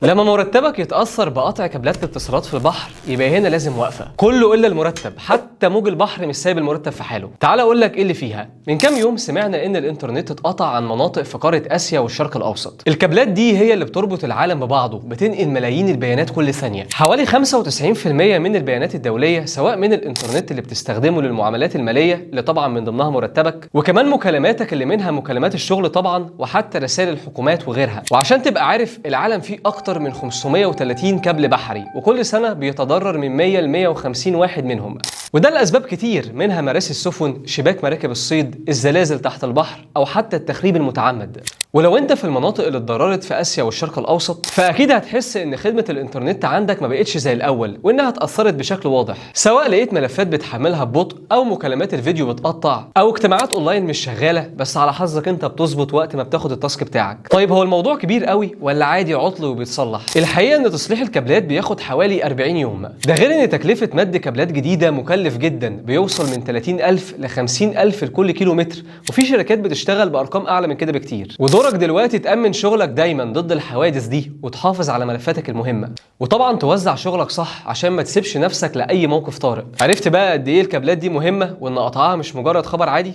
لما مرتبك يتأثر بقطع كابلات الاتصالات في البحر يبقى هنا لازم وقفة. كله إلا المرتب، حتى موج البحر مش سايب المرتب في حاله. تعال أقول لك إيه اللي فيها. من كام يوم سمعنا إن الإنترنت اتقطع عن مناطق في قارة آسيا والشرق الأوسط. الكابلات دي هي اللي بتربط العالم ببعضه، بتنقل ملايين البيانات كل ثانية. حوالي 95% من البيانات الدولية سواء من الإنترنت اللي بتستخدمه للمعاملات المالية اللي طبعا من ضمنها مرتبك، وكمان مكالماتك اللي منها مكالمات الشغل طبعا، وحتى رسائل الحكومات وغيرها. وعشان تبقى عارف العالم فيه أكتر من 530 كابل بحري، وكل سنة بيتضرر من 100 ل 150 واحد منهم. وده لأسباب كتير، منها مراسي السفن، شباك مراكب الصيد، الزلازل تحت البحر، أو حتى التخريب المتعمد. ولو انت في المناطق اللي اتضررت في اسيا والشرق الاوسط فاكيد هتحس ان خدمه الانترنت عندك ما بقتش زي الاول، وانها اتاثرت بشكل واضح، سواء لقيت ملفات بتحملها ببطء، او مكالمات الفيديو بتقطع، او اجتماعات اونلاين مش شغاله بس على حظك انت بتظبط وقت ما بتاخد التاسك بتاعك. طيب هو الموضوع كبير قوي ولا عادي عطل وبيتصلح؟ الحقيقه ان تصليح الكابلات بياخد حوالي 40 يوم، ده غير ان تكلفه مد كابلات جديده مكلف جدا، بيوصل من 30,000 ل 50,000 لكل كيلو متر، وفي شركات بتشتغل بارقام اعلى من كده بكتير. دورك دلوقتي تأمن شغلك دايما ضد الحوادث دي، وتحافظ على ملفاتك المهمة، وطبعا توزع شغلك صح عشان ما تسيبش نفسك لأي موقف طارئ. عرفت بقى قد ايه الكابلات دي مهمة، وان قطعها مش مجرد خبر عادي؟